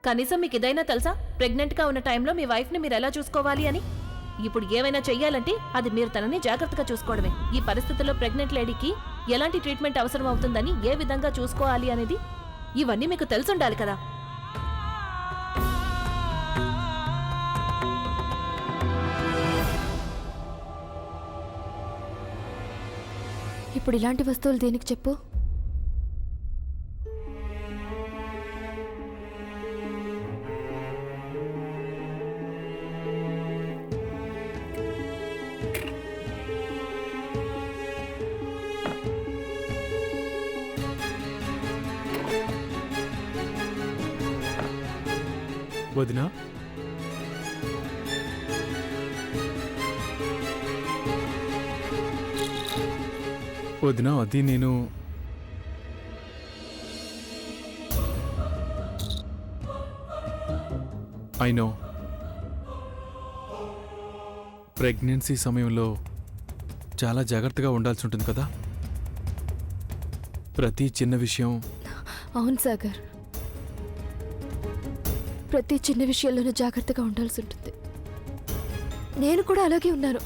కనీసం మీకు ఇదైనా తెలుసా? ప్రెగ్నెంట్గా ఉన్న టైంలో మీ వైఫ్ని మీరు ఎలా చూసుకోవాలి అని. ఇప్పుడు ఏమైనా చెయ్యాలంటే అది మీరు తనని జాగ్రత్తగా చూసుకోవడమే. ఈ పరిస్థితుల్లో ప్రెగ్నెంట్ లేడీకి ఎలాంటి ట్రీట్మెంట్ అవసరం అవుతుందని, ఏ విధంగా చూసుకోవాలి అనేది ఇవన్నీ మీకు తెలుసుండాలి కదా. ఇప్పుడు ఇలాంటి వస్తువులు దేనికి చెప్పు? వదినా, వదినా, అది నేను నో ప్రెగ్నెన్సీ సమయంలో చాలా జాగ్రత్తగా ఉండాల్సి ఉంటుంది కదా. ప్రతి చిన్న విషయం. అవును సాగర్, ప్రతి చిన్న విషయంలోనూ జాగ్రత్తగా ఉండాల్సి ఉంటుంది. నేను కూడా అలాగే ఉన్నాను,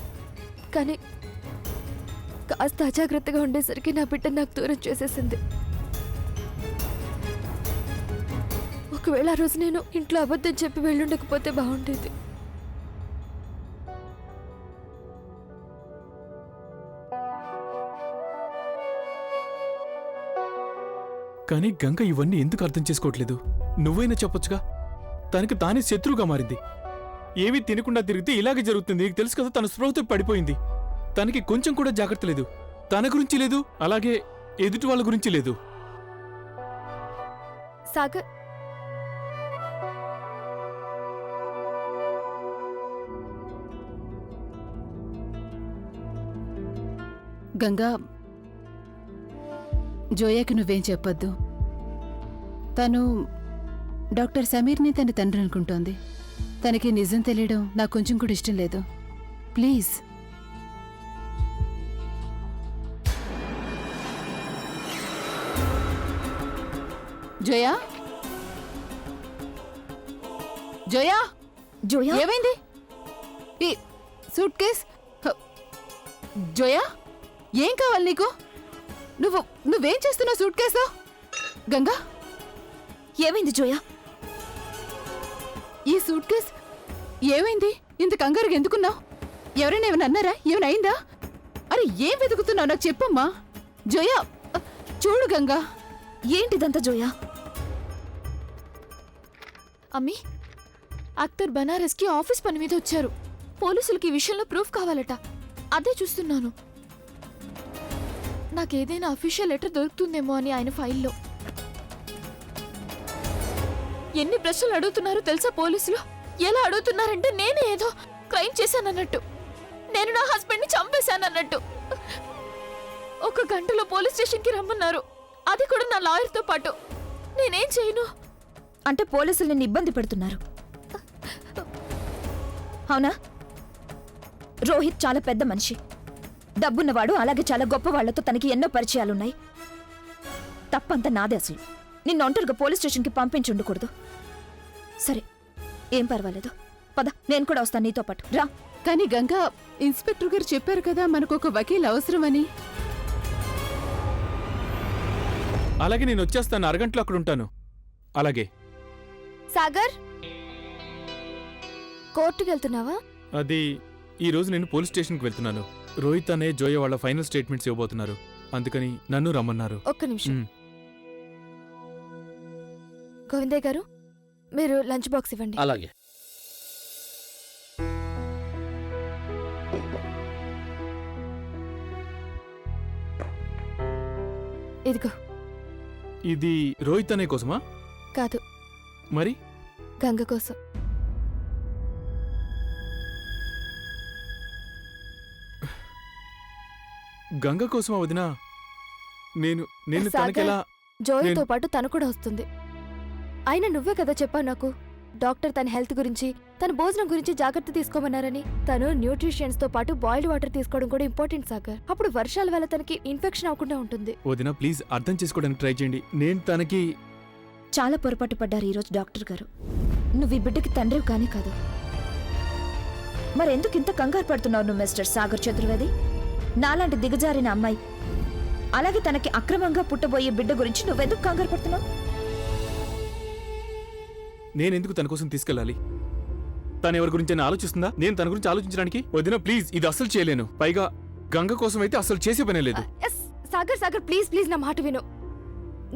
కానీ కాస్త అజాగ్రత్తగా ఉండేసరికి నా బిడ్డ నాకు దూరం చేసేసింది. ఒకవేళ ఆ రోజు నేను ఇంట్లో అబద్ధం చెప్పి వెళ్ళుండకపోతే బాగుండేది. కానీ గంగ ఇవన్నీ ఎందుకు అర్థం చేసుకోవట్లేదు? నువ్వైనా చెప్పొచ్చుగా. తనకి తానే శత్రువుగా మారింది. ఏమీ తినకుండా తిరిగితే ఇలాగే జరుగుతుంది. నీకు తెలుసు కదా, తన స్పృహతో పడిపోయింది. తనకి కొంచెం కూడా జాగ్రత్త లేదు. తన గురించి లేదు, అలాగే ఎదుటి వాళ్ళ గురించి లేదు. సాగర్, గంగా, జోయాకి నువ్వేం చెప్పొద్దు. తను డాక్టర్ సమీర్ని తన తండ్రి అనుకుంటోంది. తనకి నిజం తెలియడం నాకు కొంచెం కూడా ఇష్టం లేదు. ప్లీజ్. జోయా, జోయా, జోయా, ఏమైంది? ఈ సూట్ కేస్. జోయా, ఏం కావాలి నీకు? నువ్వేం చేస్తున్నావు సూట్ కేసు? గంగా, ఏమైంది జోయా? ఈ సూట్ కేస్ ఏమైంది? ఇంత కంగారుగా ఎందుకున్నావు? ఎవరైనా ఏమైనా అన్నారా? ఏమైనా అయిందా? అరే, ఏం వెతుకుతున్నావు నాకు చెప్పమ్మా. జోయా, చూడు గంగా. ఏంటిదంతా జోయా? అమ్మీ, అఖ్తర్ బనారస్కి ఆఫీస్ పని మీద వచ్చారు. పోలీసులకి ఈ విషయంలో ప్రూఫ్ కావాలట. అదే చూస్తున్నాను. నాకేదైనా అఫీషియల్ లెటర్ దొరుకుతుందేమో అని ఆయన ఫైల్లో. ఎన్ని ప్రశ్నలు అడుగుతున్నారో తెలుసా పోలీసులు? ఎలా అడుగుతున్నారంటే నేనే ఏదో క్రైమ్ చేశానన్నట్టు, నేను నా హస్బెండ్ని చంపేశానన్నట్టు. 1 గంటలో పోలీస్ స్టేషన్కి రమ్మన్నారు, అది కూడా నా లాయర్తో పాటు. నేనేం చేయను? అంటే పోలీసులు నిన్ను ఇబ్బంది పెడుతున్నారు, అవునా? రోహిత్ చాలా పెద్ద మనిషి, డబ్బున్నవాడు, అలాగే చాలా గొప్ప వాళ్లతో తనకి ఎన్నో పరిచయాలున్నాయి. తప్పంతా నాదే. అసలు నిన్ను ఒంటరిగా పోలీస్ స్టేషన్కి పంపించి ఉండకూడదు. సరే, ఏం పర్వాలేదు, పద, నేను కూడా వస్తాను నీతో పాటు. రా. కానీ గంగా, ఇన్స్పెక్టర్ గారు చెప్పారు కదా మనకు ఒక వకీల్ అవసరమని. అలాగే నేను వచ్చేస్తాను, అరగంటలో అక్కడ ఉంటాను. అలాగే. సాగర్, కోర్టుకి వెళ్తున్నావా? అది ఈ రోజు నేను పోలీస్ స్టేషన్కి వెళ్తున్నాను. రోహిత్ అనే జోయ వాళ్ళ ఫైనల్ స్టేట్మెంట్స్ ఇవ్వబోతున్నారు, అందుకని నన్ను రమ్మన్నారు. ఒక్క నిమిషం. మ్. గోవిందయ్య గారు, మీరు లంచ్ బాక్స్ ఇవ్వండి. అలాగే. ఇదిగో. ఇది రోహిత్ అనే కోసమా? కాదు, మరి గంగ కోసం. గంగ కోసమా వదినా? నేను సాగర్, తనకెలా? జోయతో పాటు తను కూడా వస్తుంది. అయినా నువ్వే కదా చెప్పావు నాకు, డాక్టర్ తన హెల్త్ గురించి, తన భోజనం గురించి జాగ్రత్త తీసుకోమన్నారని. తను న్యూట్రిషన్స్ తో పాటు బాయిల్డ్ వాటర్ తీసుకోవడం కూడా ఇంపార్టెంట్ సాగర్. అప్పుడు వర్షాల వల్ల తనకి ఇన్ఫెక్షన్ అవ్వకుండా ఉంటుంది. వదినా, ప్లీజ్ అర్థం చేసుకోవడానికి ట్రై చేయండి. నేను తనకి చాలా పొరపాటు పడ్డారు ఈరోజు డాక్టర్ గారు. నువ్వు ఈ బిడ్డకి తండ్రివి కానీ కాదు. మరెందుకు ఇంత కంగారు పడుతున్నావు నువ్వు మిస్టర్ సాగర్ చతుర్వేది? నాలాంటి దిగజారిన అమ్మాయి, అలాగే తనకి అక్రమంగా పుట్టబోయే బిడ్డ గురించి నువ్వెందుకు కంగారు పడుతున్నావు? నేనెందుకు తన కోసం తీసుకెళ్ళాలి? తను ఎవరి గురించి ఆలోచిస్తుందా? నేను తన గురించి ఆలోచించడానికి? వదిన ప్లీజ్, ఇది అస్సలు చేయలేను. పైగా గంగ కోసం అయితే అస్సలు చేసే పనే లేదు. సాగర్ సాగర్ ప్లీజ్ ప్లీజ్ నా మాట విను.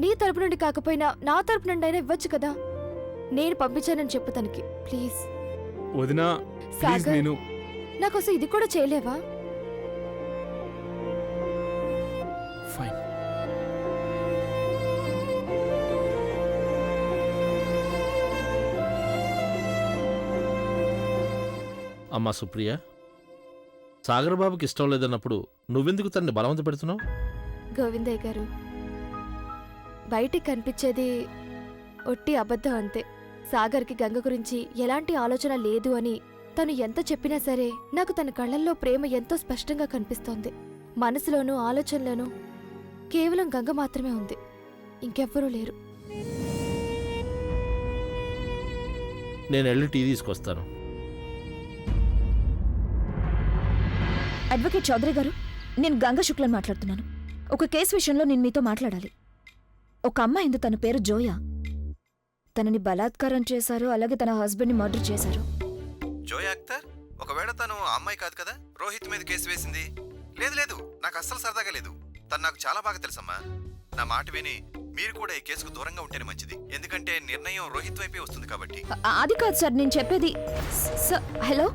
నీ తరపు నుండి కాకపోయినా నా తరపు నుండి అయినా ఇవ్వచ్చు కదా. నేను పంపించానని చెప్పు తనకి ప్లీజ్. వదిన ప్లీజ్, సాగర్. నేను నాకోసం ఇది కూడా చేయలేవా? ఫైన్. అమ్మా సుప్రియ, సాగర్ బాబుకి ఇష్టం లేదన్నప్పుడు నువ్వెందుకు తనని బలవంత పెడుతున్నావు? గోవిందయ్య గారు, బయటికి కనిపించేది ఒట్టి అబద్ధం అంతే. సాగర్కి గంగ గురించి ఎలాంటి ఆలోచన లేదు అని తను ఎంత చెప్పినా సరే నాకు తన కళ్ళల్లో ప్రేమ ఎంతో స్పష్టంగా కనిపిస్తోంది. మనసులోనూ ఆలోచనలోనూ కేవలం గంగ మాత్రమే ఉంది, ఇంకెవ్వరూ లేరు. నేను వెళ్ళి టీ తీసుకొస్తాను. అడ్వకేట్ చౌదరి గారు, నేను గంగ శుక్లన్ మాట్లాడుతున్నాను. ఒక కేసు విషయంలో నేను మీతో మాట్లాడాలి. ఒక అమ్మాయింది, తన పేరు జోయా. తనని బలాత్కారం చేశారు, అలాగే తన హస్బెండ్ని మర్డర్ చేశారు. జోయా అఖ్తర్? ఒకవేళ తను ఆ అమ్మాయి కాదు కదా రోహిత్ మీద కేసు వేసింది? లేదు లేదు, నాకు అస్సలు సరదాగా లేదు. తను నాకు చాలా బాగా తెలుసమ్మా. నా మాట విని మీరు కూడా ఈ కేసుకు దూరంగా ఉంటేనే మంచిది. ఎందుకంటే నిర్ణయం రోహిత్ వైపే వస్తుంది కాబట్టి. అది కాదు సార్ నేను చెప్పేది. హలో,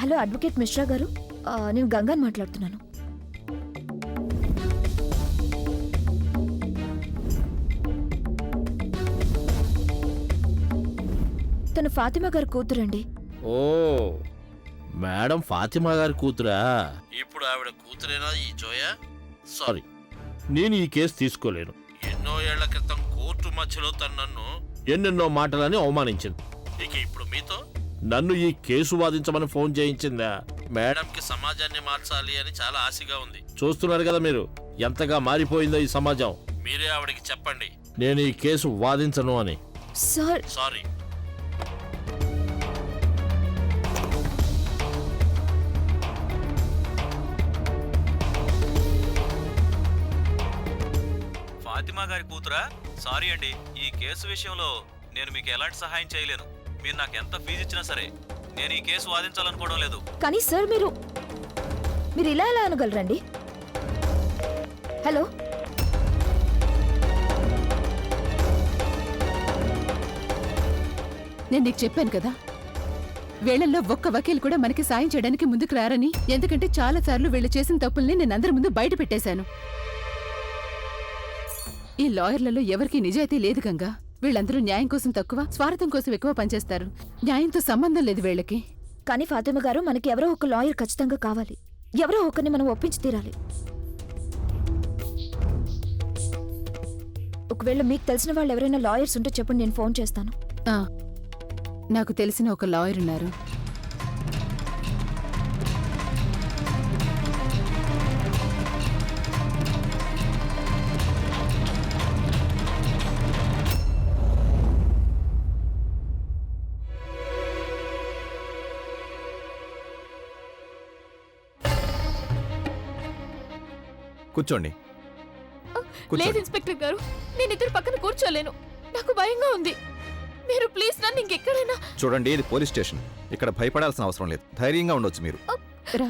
హలో అడ్వకేట్ మిశ్రా గారు, నేను గంగాని మాట్లాడుతున్నాను. తను ఫాతిమా గారి కూతురండి. ఓ, మేడం ఫాతిమా గారి కూతురా? ఇప్పుడు ఆవిడ కూతురేనా ఈ జోయా? సారీ, నేను ఈ కేసు తీసుకోలేను. ఎన్నో ఏళ్ల క్రితం కోర్టు మధ్యలో తను నన్ను ఎన్నెన్నో మాటలని అవమానించింది. ఇక ఇప్పుడు మీతో నన్ను ఈ కేసు వాదించమని ఫోన్ చేయించిందా? మేడంకి సమాజాన్ని మార్చాలి అని చాలా ఆశగా ఉంది. చూస్తున్నారు కదా మీరు ఎంతగా మారిపోయిందో ఈ సమాజం. మీరే ఆవిడకి చెప్పండి నేను ఈ కేసు వాదించను అని. Sir, sorry. ఫాతిమా గారి కూతురా? సారీ అండి, ఈ కేసు విషయంలో నేను మీకు ఎలాంటి సహాయం చేయలేను. మీరు నాకు ఎంత ఫీజు ఇచ్చినా సరే నేను ఈ కేసు వాదించాలనుకోవడం లేదు. కానీ సార్ మీరు ఇలా ఎలా అనగలరండి? హలో, నేను నీకు చెప్పాను కదా, వీళ్ళల్లో ఒక్క వకీల్ కూడా మనకి సాయం చేయడానికి ముందుకు రారని. ఎందుకంటే చాలా సార్లు వీళ్ళు చేసిన తప్పుల్ని నేను అందరి ముందు బయట పెట్టేశాను. ఈ లాయర్లలో ఎవరికీ నిజాయితీ లేదు గంగా. వీళ్ళందరూ న్యాయం కోసం తక్కువ, స్వార్థం కోసం ఎక్కువ పనిచేస్తారు. న్యాయంతో సంబంధం లేదు వీళ్ళకి. కానీ ఫాతిమా గారు, మనకి ఎవరో ఒక లాయర్ ఖచ్చితంగా కావాలి. ఎవరో ఒకరిని మనం ఒప్పించి తీరాలి. ఒకవేళ మీకు తెలిసిన వాళ్ళు ఎవరైనా లాయర్స్ ఉంటే చెప్పండి, నేను ఫోన్ చేస్తాను. నాకు తెలిసిన ఒక లాయర్ ఉన్నారు. కూర్చోండి. లేదు ఇన్స్పెక్టర్ గారు, నేను ఇద్దరు పక్కన కూర్చోలేను. నాకు భయంగా ఉంది. మీరు ప్లీజ్ నన్ను ఇంకెక్కడైనా. చూడండి, ఇది పోలీస్ స్టేషన్. ఇక్కడ భయపడాల్సిన అవసరం లేదు. ధైర్యంగా ఉండొచ్చు మీరు. రా.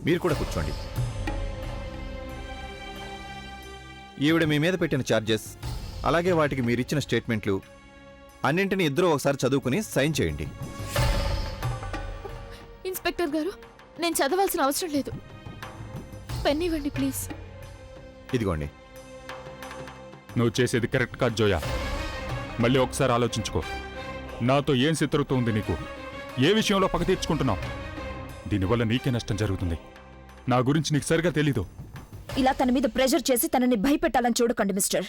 మీరు కూడా కూర్చోండి. ఈవిడ మీ మీద పెట్టిన ఛార్జెస్, అలాగే వాటికి మీరిచ్చిన స్టేట్మెంట్లు అన్నింటినీ ఇద్దరూ ఒకసారి చదువుకుని సైన్ చేయండి. ఇన్స్పెక్టర్ గారు, నేను చదవాల్సిన అవసరం లేదు. పెన్ ఇవ్వండి ప్లీజ్. ఇదిగోండి. నువ్వు చేసేది కరెక్ట్ కాదు జోయా. మళ్ళీ ఒకసారి ఆలోచించుకో. నాతో ఏం శత్రుత్వం ఉంది నీకు? ఏ విషయంలో పగ తీర్చుకుంటున్నావు? దీనివల్ల నీకే నష్టం జరుగుతుంది. నా గురించి నీకు సరిగా తెలీదు. ఇలా తన మీద ప్రెషర్ చేసి తనని భయపెట్టాలని చూడకండి మిస్టర్.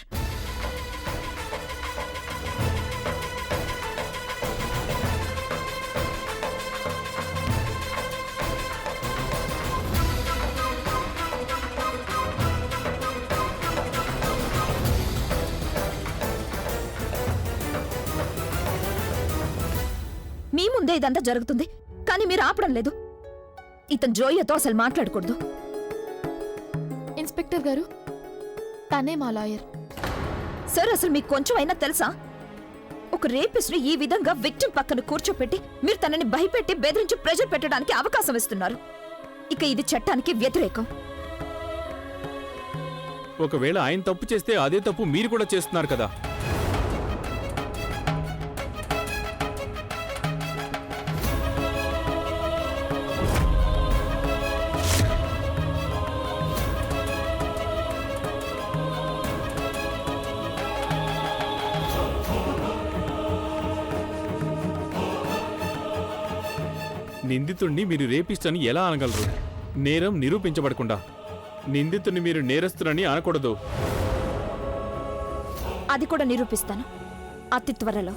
మీ ముందే ఇదంతా జరుగుతుంది, కానీ మీరు ఆపడం లేదు. ఇతను జోయ్యతో అసలు మాట్లాడకూడదు. ఇన్స్పెక్టర్ గారు, తనే మా లాయర్. సార్, అసలు మీకు కొంచెం అయినా తెలుసా? ఒక రేపిస్ట్ ని ఈ విధంగా విక్టిమ్ పక్కన కూర్చోపెట్టి మీరు తనని భయపెట్టి బెదిరించి ప్రెజర్ పెట్టడానికి అవకాశం ఇస్తున్నారు. ఇక ఇది చట్టానికి వ్యతిరేకం. ఒకవేళ ఆయన తప్పు చేస్తే అదే తప్పు మీరు కూడా చేస్తున్నారు కదా. నిందితుడిని మీరు రేపిస్ట్ అని ఎలా అనగలరు? నేరం నిరూపించబడకుండా నిందితుడిని మీరు నేరస్తులని అనకూడదు. అది కూడా నిరూపిస్తాను అతి త్వరలో.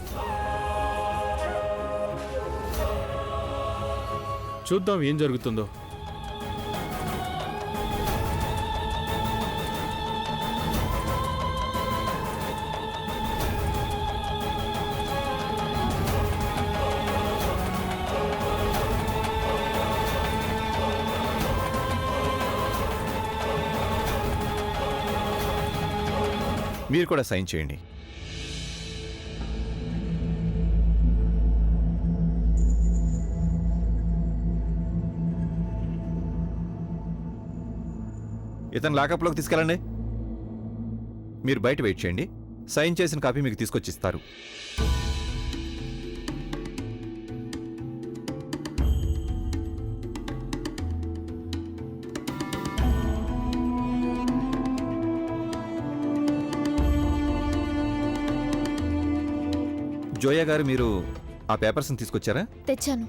చూద్దాం ఏం జరుగుతుందో. మీరు కూడా సైన్ చేయండి. ఇతను లాకప్లోకి తీసుకెళ్ళండి. మీరు బయట వెయిట్ చేయండి. సైన్ చేసిన కాపీ మీకు తీసుకొచ్చి ఇస్తారు. జోయా గారు, మీరు ఆ పేపర్స్ని తీసుకొచ్చారా? తెచ్చాను.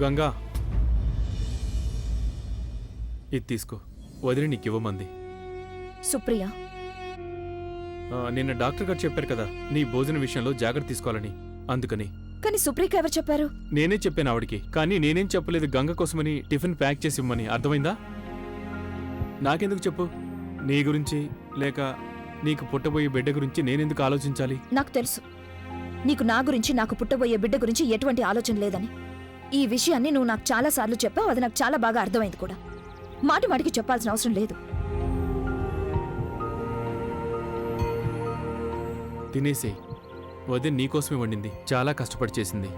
గంగా, ఇది తీసుకో. వదిలి నీకు ఇవ్వమంది. సుప్రియ, నిన్న డాక్టర్ గారు చెప్పారు కదా నీ భోజన విషయంలో జాగ్రత్త తీసుకోవాలని. అందుకని. కానీ సుప్రియకి ఎవరు చెప్పారు? నేనే చెప్పాను ఆవిడికి. కానీ నేనేం చెప్పలేదు గంగ కోసమని టిఫిన్ ప్యాక్ చేసి ఇవ్వమని. అర్థమైందా? నాకెందుకు చెప్పు? నీ గురించి లేక నీకు పుట్టబోయే బిడ్డ గురించి నేనెందుకు ఆలోచించాలి? నాకు తెలుసు నీకు నా గురించి, నాకు పుట్టబోయే బిడ్డ గురించి ఎటువంటి ఆలోచన లేదని. ఈ విషయాన్ని నువ్వు నాకు చాలా సార్లు చెప్పావు. అది నాకు చాలా బాగా అర్థమైంది కూడా. మాటి మాటికి చెప్పాల్సిన అవసరం లేదు. తినేసేయ్. వదిన నీకోసమే వండింది. చాలా కష్టపడి చేసింది.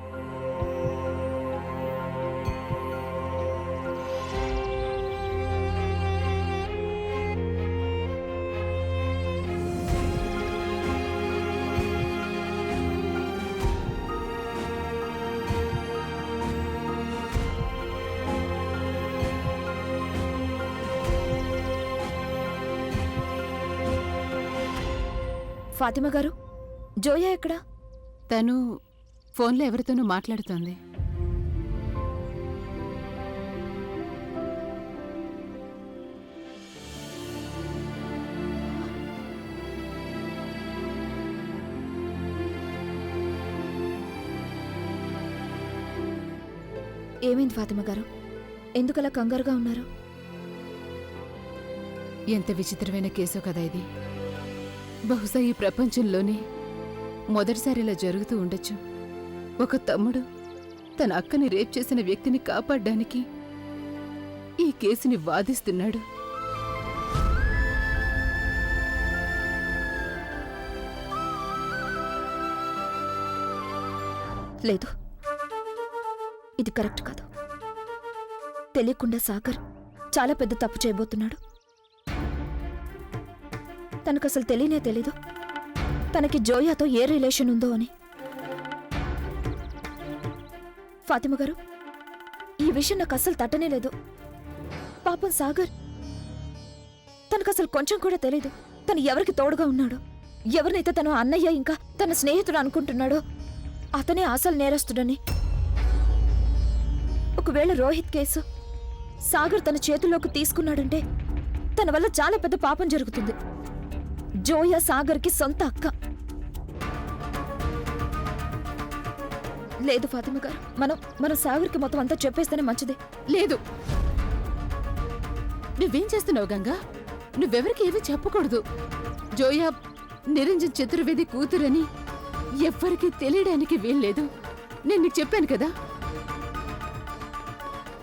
ఫాతిమా గారు, జోయా ఎక్కడా? తను ఫోన్లో ఎవరితోనూ మాట్లాడుతోంది. ఏమైంది ఫాతిమా గారు? ఎందుకలా కంగారుగా ఉన్నారు? ఎంత విచిత్రమైన కేసో కదా ఇది. బహుశా ఈ ప్రపంచంలోనే మొదటిసారి ఇలా జరుగుతూ ఉండొచ్చు. ఒక తమ్ముడు తన అక్కని రేప్ చేసిన వ్యక్తిని కాపాడ్డానికి ఈ కేసుని వాదిస్తున్నాడు. లేదు, ఇది కరెక్ట్ కాదు. తెలియకుండా సాగర్ చాలా పెద్ద తప్పు చేయబోతున్నాడు. తనకసలు తెలియనే తెలీదు తనకి జోయాతో ఏ రిలేషన్ ఉందో అని. ఫాతిమా గారు, ఈ విషయం నాకు అస్సలు తట్టనే లేదు. పాపం సాగర్ తనకు అసలు కొంచెం కూడా తెలీదు తను ఎవరికి తోడుగా ఉన్నాడో, ఎవరినైతే తను అన్నయ్య ఇంకా తన స్నేహితుడు అనుకుంటున్నాడో అతనే అసలు నేరస్తుడని. ఒకవేళ రోహిత్ కేసు సాగర్ తన చేతుల్లోకి తీసుకున్నాడంటే తన వల్ల చాలా పెద్ద పాపం జరుగుతుంది. జోయా సాగర్కి సొంత అక్క. లేదు ఫాతిమా గారు, మనం సాగర్కి మొత్తం అంతా చెప్పేస్తేనే మంచిది. లేదు, నువ్వేం చేస్తున్నావు గంగా? నువ్వెవరికి ఏమీ చెప్పకూడదు. జోయా నిరంజన్ చతుర్వేది కూతురని ఎవ్వరికీ తెలియడానికి వీల్లేదు. నేను నీకు చెప్పాను కదా.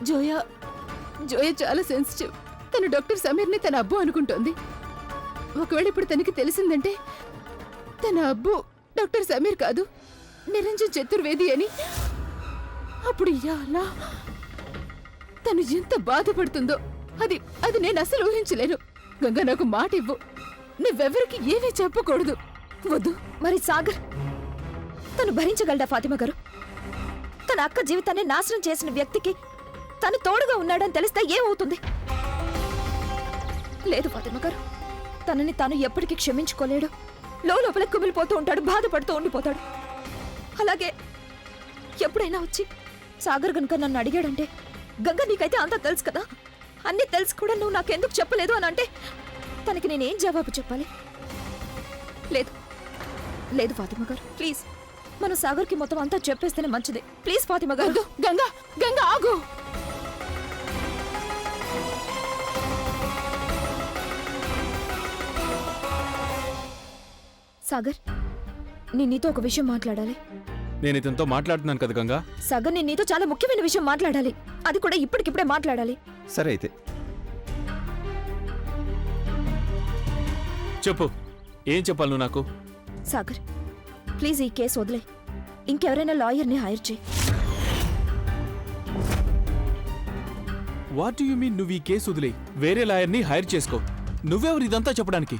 జోయా చాలా సెన్సిటివ్. తన డాక్టర్ సమీర్ని తన అబ్బు అనుకుంటోంది. ఒకవేళ ఇప్పుడు తనకి తెలిసిందంటే తన అబ్బు డాక్టర్ సమీర్ కాదు, నిరంజన్ చతుర్వేది అని, అప్పుడు ఎలా తను ఎంత బాధపడుతుందో అది నేను అసలు ఊహించలేను. గంగా, నాకు మాట ఇవ్వు. నువ్వెవరికి ఏమీ చెప్పకూడదు. వద్దు. మరి సాగర్ తను భరించగలడా ఫాతిమా గారు? తన అక్క జీవితాన్ని నాశనం చేసిన వ్యక్తికి తను తోడుగా ఉన్నాడని తెలిస్తే ఏమవుతుంది? లేదు ఫాతిమా గారు, తనని తాను ఎప్పటికీ క్షమించుకోలేడు. లోపల కుమిలిపోతూ ఉంటాడు, బాధపడుతూ ఉండిపోతాడు. అలాగే ఎప్పుడైనా వచ్చి సాగర్ గనుక నన్ను అడిగాడంటే, గంగ నీకైతే అంతా తెలుసు కదా, అన్నీ తెలుసు కూడా నువ్వు నాకెందుకు చెప్పలేదు అని అంటే తనకి నేనేం జవాబు చెప్పాలి? లేదు లేదు ఫాతిమా గారు, ప్లీజ్ మన సాగర్కి మొత్తం అంతా చెప్పేస్తేనే మంచిది. ప్లీజ్ ఫాతిమా గారు. గంగా ఆగు. సాగర్, నీతో ఒక విషయం మాట్లాడాలి. నేను ఇతనితో మాట్లాడుతున్నాను కదా గంగా. సాగర్, నీతో చాలా ముఖ్యమైన విషయం మాట్లాడాలి. అది కూడా ఇప్పటికిప్పుడే మాట్లాడాలి. సరే అయితే చెప్పు, ఏం చెప్పాలి నువ్వు నాకు? సాగర్, ప్లీజ్ ఈ కేసు వదిలే. ఇంకెవరైనా లాయర్ని హైర్ చేయి. What you mean? నువ్వు ఈ కేసు వదిలే వేరే లాయర్ని హైర్ చేసుకో. నువ్వెవరు ఇదంతా చెప్పడానికి?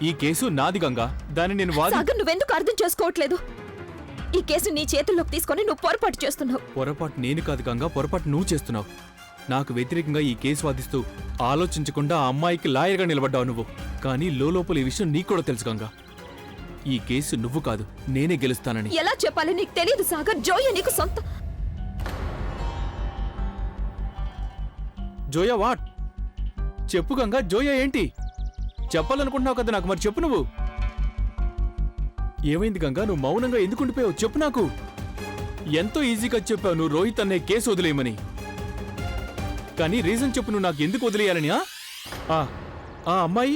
ఈ కేసు నాది గంగా, దాన్ని నేను సాగర్, నువ్వెందుకు అర్థం చేసుకోవట్లేదు? ఈ కేసు నీ చేతుల్లోకి తీసుకొని నువ్వు పొరపాటు చేస్తున్నావు. పొరపాటు నేను కాదు గంగా, పొరపాటు నువ్వు చేస్తున్నావు. నాకు వ్యతిరేకంగా ఈ కేసు వాదిస్తూ ఆలోచించకుండా ఆ అమ్మాయికి లాయర్గా నిలబడ్డావు నువ్వు. కానీ లోపల ఈ విషయం నీకు కూడా తెలుసు గంగా, ఈ కేసు నువ్వు కాదు నేనే గెలుస్తానని. ఎలా చెప్పాలి నీకు తెలియదు సాగర్. జోయ నీకు సొంత. జోయా వాట్? చెప్పు గంగా, జోయా ఏంటి చెప్పాలనుకుంటున్నావు కదా నాకు, మరి చెప్పు నువ్వు. ఏమైంది గంగా, నువ్వు మౌనంగా ఎందుకు ఉండిపోయావు? చెప్పు నాకు. ఎంతో ఈజీగా చెప్పావు నువ్వు రోహిత్ అనే కేసు వదిలేయమని, కానీ రీజన్ చెప్పు నువ్వు నాకు ఎందుకు వదిలేయాలని. ఆ అమ్మాయి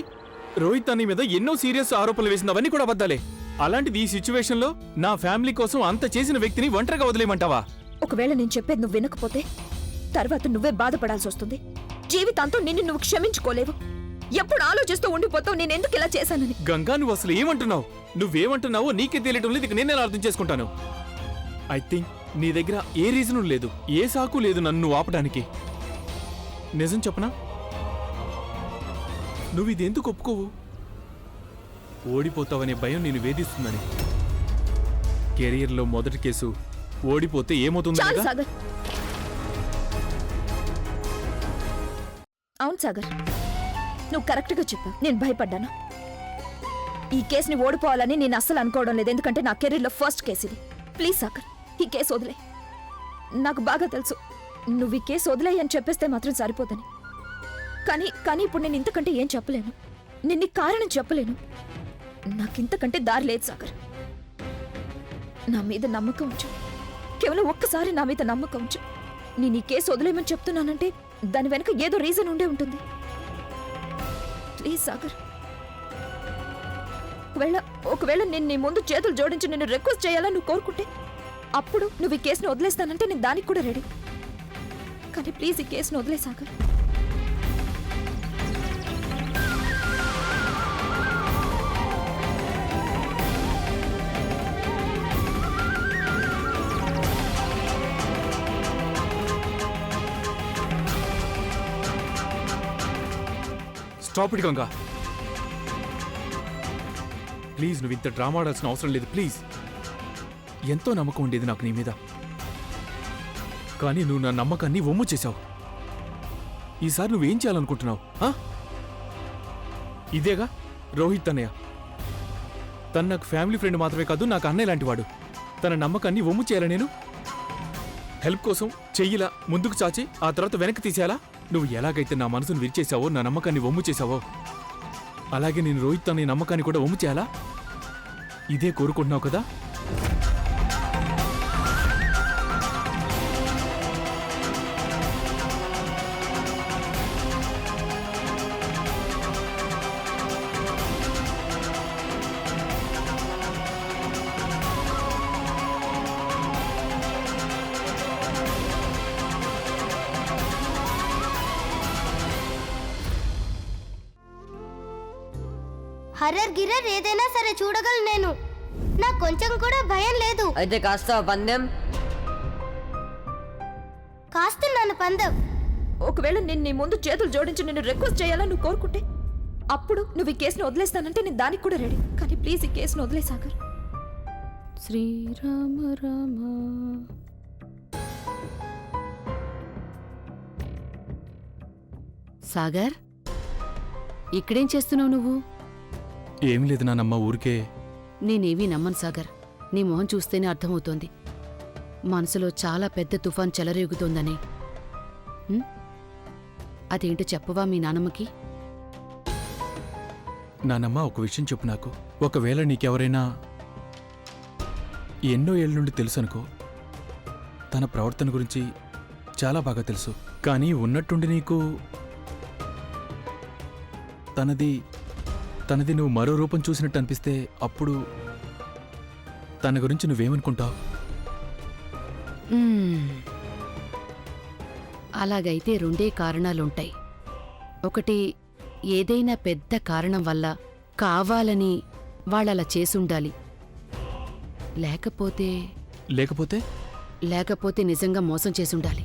రోహిత్ అన్న మీద ఎన్నో సీరియస్ ఆరోపణలు వేసింది, అవన్నీ కూడా అబద్ధాలే. అలాంటిది ఈ సిచ్యువేషన్లో నా ఫ్యామిలీ కోసం అంత చేసిన వ్యక్తిని ఒంటరిగా వదిలేయమంటావా? ఒకవేళ నేను చెప్పేది నువ్వు వినకపోతే తర్వాత నువ్వే బాధపడాల్సి వస్తుంది. జీవితాంతం నిన్ను నువ్వు క్షమించుకోలేవు. ఎప్పుడు ఆలోచిస్తూ ఉండిపోతావు నేను ఎందుకు ఇలా చేశానని. గంగా, నువ్వు అసలు ఏమంటున్నావు? నువ్వేమంటున్నావో నీకే తెలియటం లేదు, ఇక నేనే అర్థం చేసుకుంటాను. ఐ థింక్ నీ దగ్గర ఏ రీజను లేదు, ఏ సాకు లేదు నన్ను నువ్వు ఆపడానికి. నిజం చెప్పనా? నువ్వు ఇది ఎందుకు ఒప్పుకోవు? ఓడిపోతావనే భయం నేను వేధిస్తుందని. కెరీర్లో మొదటి కేసు ఓడిపోతే ఏమవుతుంది? చాలు సాగర్. అవును సాగర్, నువ్వు కరెక్ట్గా చెప్పావు. నేను భయపడ్డాను. ఈ కేసుని ఓడిపోవాలని నేను అస్సలు అనుకోవడం లేదు, ఎందుకంటే నా కెరీర్లో ఫస్ట్ కేసు ఇది. ప్లీజ్ సాగర్, ఈ కేసు వదిలే. నాకు బాగా తెలుసు నువ్వు ఈ కేసు వదిలేయి అని చెప్పేస్తే మాత్రం సరిపోదని. కానీ ఇప్పుడు నేను ఇంతకంటే ఏం చెప్పలేను. నిన్ను కారణం చెప్పలేను. నాకింతకంటే దారి లేదు సాగర్. నా మీద నమ్మకం ఉంచు. కేవలం ఒక్కసారి నా మీద నమ్మకం ఉంచు. నేను ఈ కేసు వదిలేయమని చెప్తున్నానంటే దాని వెనక ఏదో రీజన్ ఉండే ఉంటుంది. ప్లీజ్ సాగర్. ఒకవేళ నేను నీ ముందు చేతులు జోడించి నిన్ను రిక్వెస్ట్ చేయాలని నువ్వు కోరుకుంటే అప్పుడు నువ్వు ఈ కేసును వదిలేస్తానంటే నేను దానికి కూడా రెడీ. కానీ ప్లీజ్ ఈ కేసును వదిలే Sagar. Stop it Ganga, please. నువ్వు ఇంత డ్రామా ఆడాల్సిన అవసరం లేదు, ప్లీజ్. ఎంతో నమ్మకం ఉండేది నాకు నీ మీద, కానీ నువ్వు నా నమ్మకాన్ని వమ్ము చేశావు. ఈసారి నువ్వేం చేయాలనుకుంటున్నావు ఆ? ఇదేగా రోహిత్ అన్నయ్య. తను నాకు ఫ్యామిలీ ఫ్రెండ్ మాత్రమే కాదు, నాకు అన్నయ్య లాంటి వాడు. తన నమ్మకాన్ని వమ్ము చేయాలా నేను? హెల్ప్ కోసం చెయ్యిలా ముందుకు చాచి ఆ తర్వాత వెనక్కి తీసేయాలా? నువ్వు ఎలాగైతే నా మనసును విరిచేశావో, నా నమ్మకాన్ని వమ్ము చేశావో, అలాగే నేను రోహిత్ అనే నమ్మకాన్ని కూడా వమ్ము చేయాలా? ఇదే కోరుకుంటున్నావు కదా? హర్రర్ గిర్రర్ ఏదైనా సరే చూడగలను నేను. నాకు కొంచెం కూడా భయం లేదు. అయితే కాస్త పందెం కాస్తున్నాను పందెం. ఒకవేళ నేను నీ ముందు చేతులు జోడించి నిన్ను రిక్వెస్ట్ చేయాలని నువ్వు కోరుకుంటే అప్పుడు నువ్వు ఈ కేసును వదిలేస్తానంటే నేను దానికి కూడా రెడీ. కానీ ప్లీజ్ ఈ కేసును వదిలే సాగర్. శ్రీరామ రామ. సాగర్, ఇక్కడేం చేస్తున్నావు నువ్వు? ఏమీ లేదు నానమ్మ, ఊరికే. నేనేమీ నమ్మను సాగర్. నీ మొహం చూస్తేనే అర్థమవుతోంది మనసులో చాలా పెద్ద తుఫాన్ చెలరేగుతోందని. అదేంటో చెప్పవా మీ నానమ్మకి? నానమ్మ, ఒక విషయం చెప్పు నాకు. ఒకవేళ నీకెవరైనా ఎన్నో ఏళ్ళ నుండి తెలుసు అనుకో, తన ప్రవర్తన గురించి చాలా బాగా తెలుసు, కానీ ఉన్నట్టుండి నీకు తనది నువ్వు మరో రూపం చూసినట్టు అనిపిస్తే అప్పుడు తన గురించి నువ్వేమనుకుంటావు? అలాగైతే రెండే కారణాలుంటాయి. ఒకటి, ఏదైనా పెద్ద కారణం వల్ల కావాలని వాళ్ళలా చేసుండాలి. లేకపోతే లేకపోతే లేకపోతే నిజంగా మోసం చేసుండాలి.